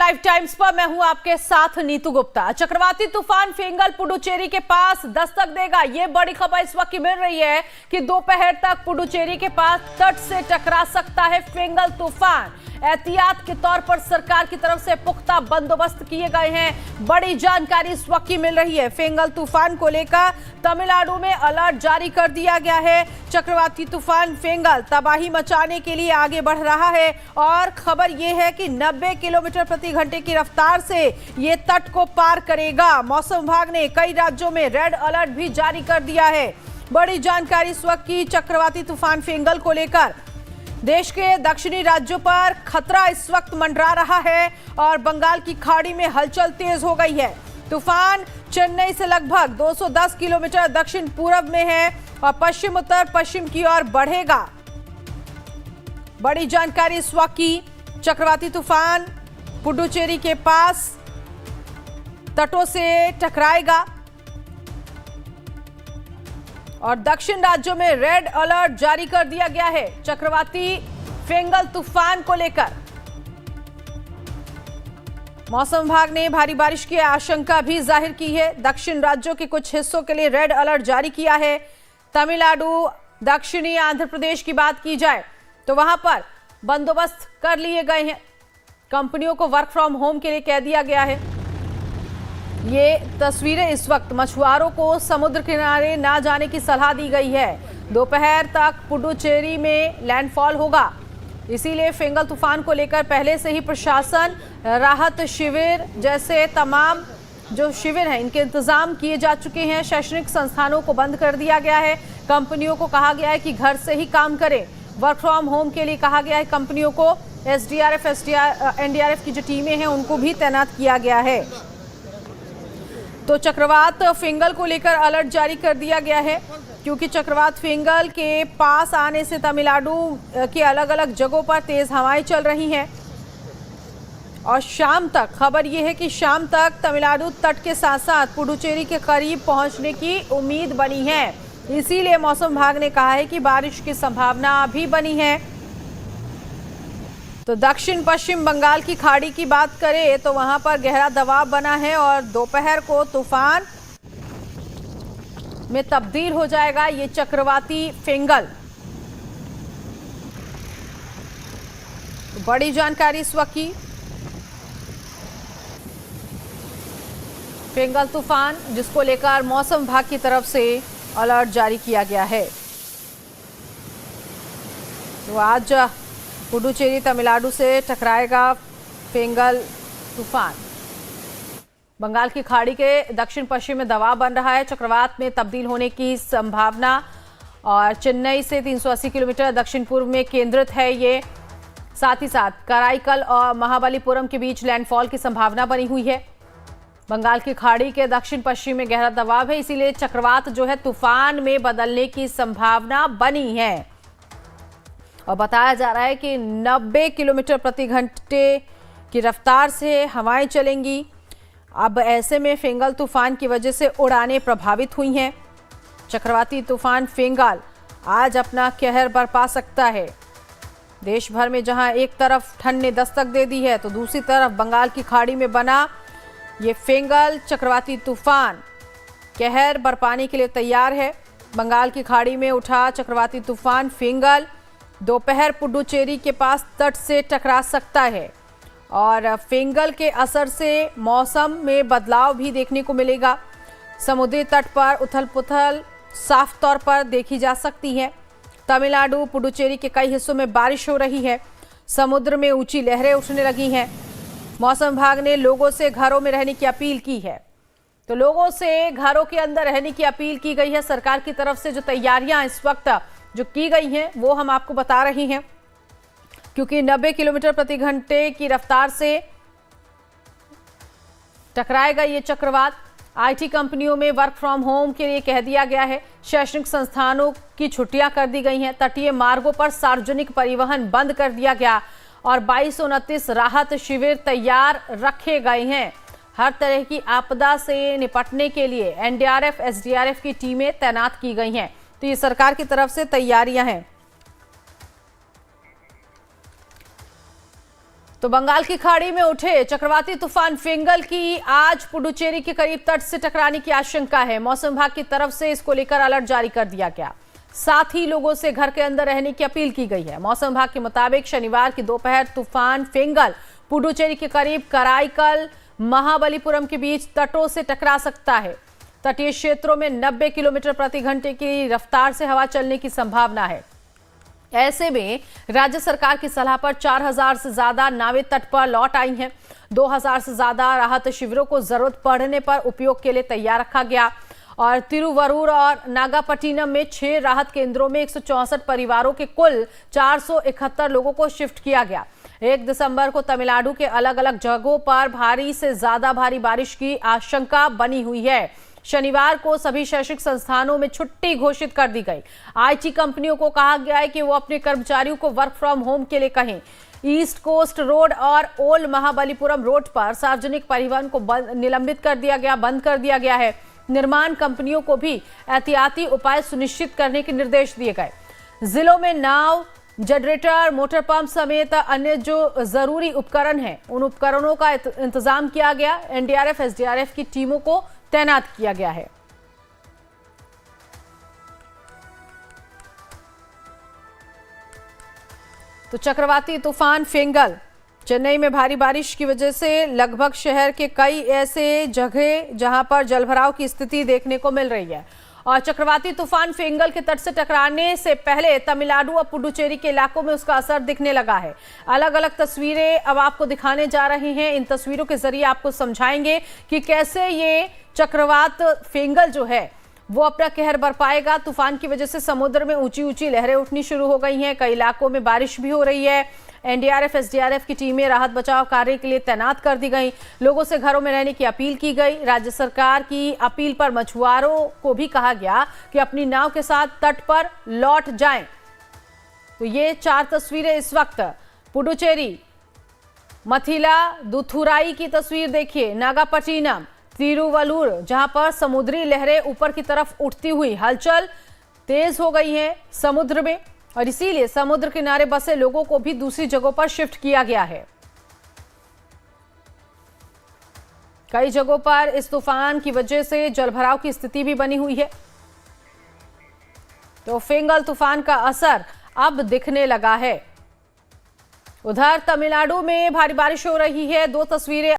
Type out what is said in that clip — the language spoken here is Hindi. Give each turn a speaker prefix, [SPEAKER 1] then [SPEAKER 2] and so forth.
[SPEAKER 1] लाइव टाइम्स पर मैं हूं आपके साथ नीतू गुप्ता। चक्रवाती तूफान फेंगल पुडुचेरी के पास दस्तक देगा, ये बड़ी खबर इस वक्त की मिल रही है कि दोपहर तक पुडुचेरी के पास तट से टकरा सकता है फेंगल तूफान। एहतियात के तौर पर सरकार की तरफ से पुख्ता बंदोबस्त किए गए हैं। बड़ी जानकारी इस वक्त की मिल रही है। फेंगल तूफान को लेकर तमिलनाडु में अलर्ट जारी कर दिया गया है। चक्रवाती तूफान फेंगल तबाही मचाने के लिए आगे बढ़ रहा है और खबर यह है कि 90 किलोमीटर प्रति घंटे की रफ्तार से ये तट को पार करेगा। मौसम विभाग ने कई राज्यों में रेड अलर्ट भी जारी कर दिया है। बड़ी जानकारी इस वक्त की चक्रवाती तूफान फेंगल को लेकर। देश के दक्षिणी राज्यों पर खतरा इस वक्त मंडरा रहा है और बंगाल की खाड़ी में हलचल तेज हो गई है। तूफान चेन्नई से लगभग 210 किलोमीटर दक्षिण पूर्व में है और पश्चिम उत्तर पश्चिम की ओर बढ़ेगा। बड़ी जानकारी इस वक्त की। चक्रवाती तूफान पुडुचेरी के पास तटों से टकराएगा और दक्षिण राज्यों में रेड अलर्ट जारी कर दिया गया है चक्रवाती फेंगल तूफान को लेकर। मौसम विभाग ने भारी बारिश की आशंका भी जाहिर की है। दक्षिण राज्यों के कुछ हिस्सों के लिए रेड अलर्ट जारी किया है। तमिलनाडु, दक्षिणी आंध्र प्रदेश की बात की जाए तो वहां पर बंदोबस्त कर लिए गए हैं। कंपनियों को वर्क फ्रॉम होम के लिए कह दिया गया है। ये तस्वीरें इस वक्त मछुआरों को समुद्र किनारे ना जाने की सलाह दी गई है। दोपहर तक पुडुचेरी में लैंडफॉल होगा, इसीलिए फेंगल तूफान को लेकर पहले से ही प्रशासन, राहत शिविर जैसे तमाम जो शिविर हैं इनके इंतजाम किए जा चुके हैं। शैक्षणिक संस्थानों को बंद कर दिया गया है। कंपनियों को कहा गया है कि घर से ही काम करें। वर्क फ्रॉम होम के लिए कहा गया है कंपनियों को। एसडीआरएफ, एनडीआरएफ की जो टीमें हैं उनको भी तैनात किया गया है। तो चक्रवात फेंगल को लेकर अलर्ट जारी कर दिया गया है क्योंकि चक्रवात फेंगल के पास आने से तमिलनाडु के अलग अलग जगहों पर तेज हवाएं चल रही हैं और शाम तक खबर यह है कि शाम तक तमिलनाडु तट के साथ साथ पुडुचेरी के करीब पहुंचने की उम्मीद बनी है। इसीलिए मौसम विभाग ने कहा है कि बारिश की संभावना भी बनी है। तो दक्षिण पश्चिम बंगाल की खाड़ी की बात करें तो वहां पर गहरा दबाव बना है और दोपहर को तूफान में तब्दील हो जाएगा ये चक्रवाती फेंगल। बड़ी जानकारी इस वक्त की। फेंगल तूफान जिसको लेकर मौसम विभाग की तरफ से अलर्ट जारी किया गया है। तो आज पुडुचेरी तमिलनाडु से टकराएगा फेंगल तूफान। बंगाल की खाड़ी के दक्षिण पश्चिम में दबाव बन रहा है, चक्रवात में तब्दील होने की संभावना और चेन्नई से 380 किलोमीटर दक्षिण पूर्व में केंद्रित है ये। साथ ही साथ कराईकल और महाबलीपुरम के बीच लैंडफॉल की संभावना बनी हुई है। बंगाल की खाड़ी के दक्षिण पश्चिम में गहरा दबाव है, इसीलिए चक्रवात जो है तूफान में बदलने की संभावना बनी है और बताया जा रहा है कि 90 किलोमीटर प्रति घंटे की रफ्तार से हवाएं चलेंगी। अब ऐसे में फेंगल तूफान की वजह से उड़ानें प्रभावित हुई हैं। चक्रवाती तूफान फेंगल आज अपना कहर बरपा सकता है। देश भर में जहां एक तरफ ठंड ने दस्तक दे दी है तो दूसरी तरफ बंगाल की खाड़ी में बना ये फेंगल चक्रवाती तूफान कहर बरपाने के लिए तैयार है। बंगाल की खाड़ी में उठा चक्रवाती तूफान फेंगल दोपहर पुडुचेरी के पास तट से टकरा सकता है और फेंगल के असर से मौसम में बदलाव भी देखने को मिलेगा। समुद्री तट पर उथल-पुथल साफ तौर पर देखी जा सकती है। तमिलनाडु, पुडुचेरी के कई हिस्सों में बारिश हो रही है। समुद्र में ऊंची लहरें उठने लगी हैं। मौसम विभाग ने लोगों से घरों में रहने की अपील की है। तो लोगों से घरों के अंदर रहने की अपील की गई है। सरकार की तरफ से जो तैयारियां इस वक्त जो की गई हैं वो हम आपको बता रहे हैं क्योंकि 90 किलोमीटर प्रति घंटे की रफ्तार से टकराएगा ये चक्रवात। आईटी कंपनियों में वर्क फ्रॉम होम के लिए कह दिया गया है। शैक्षणिक संस्थानों की छुट्टियां कर दी गई हैं। तटीय मार्गों पर सार्वजनिक परिवहन बंद कर दिया गया और 2229 राहत शिविर तैयार रखे गए हैं। हर तरह की आपदा से निपटने के लिए एनडीआरएफ, एसडीआरएफ की टीमें तैनात की गई हैं। तो ये सरकार की तरफ से तैयारियां हैं। तो बंगाल की खाड़ी में उठे चक्रवाती तूफान फेंगल की आज पुडुचेरी के करीब तट से टकराने की आशंका है। मौसम विभाग की तरफ से इसको लेकर अलर्ट जारी कर दिया गया। साथ ही लोगों से घर के अंदर रहने की अपील की गई है। मौसम विभाग के मुताबिक शनिवार की दोपहर तूफान फेंगल पुडुचेरी के करीब कराईकल महाबलीपुरम के बीच तटों से टकरा सकता है। तटीय क्षेत्रों में 90 किलोमीटर प्रति घंटे की रफ्तार से हवा चलने की संभावना है। ऐसे में राज्य सरकार की सलाह पर 4000 से ज्यादा नावें तट पर लौट आई हैं। 2000 से ज्यादा राहत शिविरों को जरूरत पड़ने पर उपयोग के लिए तैयार रखा गया और तिरुवरूर और नागापट्टिनम में 6 राहत केंद्रों में 164 परिवारों के कुल 471 लोगों को शिफ्ट किया गया। 1 दिसंबर को तमिलनाडु के अलग अलग जगहों पर भारी से ज्यादा भारी बारिश की आशंका बनी हुई है। शनिवार को सभी शैक्षिक संस्थानों में छुट्टी घोषित कर दी गई। आईटी कंपनियों को कहा गया है कि वो अपने कर्मचारियों को वर्क फ्रॉम होम के लिए कहें। ईस्ट कोस्ट रोड और ओल्ड महाबलीपुरम रोड पर सार्वजनिक परिवहन को बंद कर दिया गया है। निर्माण कंपनियों को भी एहतियाती उपाय सुनिश्चित करने के निर्देश दिए गए। जिलों में नाव, जनरेटर, मोटर पंप समेत अन्य जो जरूरी उपकरण हैं, उन उपकरणों का इंतजाम किया गया। एनडीआरएफ, एसडीआरएफ की टीमों को तैनात किया गया है। तो चक्रवाती तूफान फेंगल चेन्नई में भारी बारिश की वजह से लगभग शहर के कई ऐसे जगह जहां पर जलभराव की स्थिति देखने को मिल रही है। और चक्रवाती तूफान फेंगल के तट से टकराने से पहले तमिलनाडु और पुडुचेरी के इलाकों में उसका असर दिखने लगा है। अलग अलग तस्वीरें अब आपको दिखाने जा रही हैं। इन तस्वीरों के जरिए आपको समझाएंगे कि कैसे ये चक्रवात फेंगल जो है वो अपना कहर बरपाएगा। तूफान की वजह से समुद्र में ऊंची ऊंची लहरें उठनी शुरू हो गई हैं। कई इलाकों में बारिश भी हो रही है। एनडीआरएफ, एसडीआरएफ की टीमें राहत बचाव कार्य के लिए तैनात कर दी गई। लोगों से घरों में रहने की अपील की गई। राज्य सरकार की अपील पर मछुआरों को भी कहा गया कि अपनी नाव के साथ तट पर लौट जाएं। तो ये 4 तस्वीरें इस वक्त पुडुचेरी, मथिला, दुथुराई की तस्वीर देखिए, नागापट्टिनम, तिरुवल्लुर, जहां पर समुद्री लहरें ऊपर की तरफ उठती हुई हलचल तेज हो गई है समुद्र में और इसीलिए समुद्र किनारे बसे लोगों को भी दूसरी जगहों पर शिफ्ट किया गया है। कई जगहों पर इस तूफान की वजह से जलभराव की स्थिति भी बनी हुई है। तो फेंगल तूफान का असर अब दिखने लगा है। उधर तमिलनाडु में भारी बारिश हो रही है। 2 तस्वीरें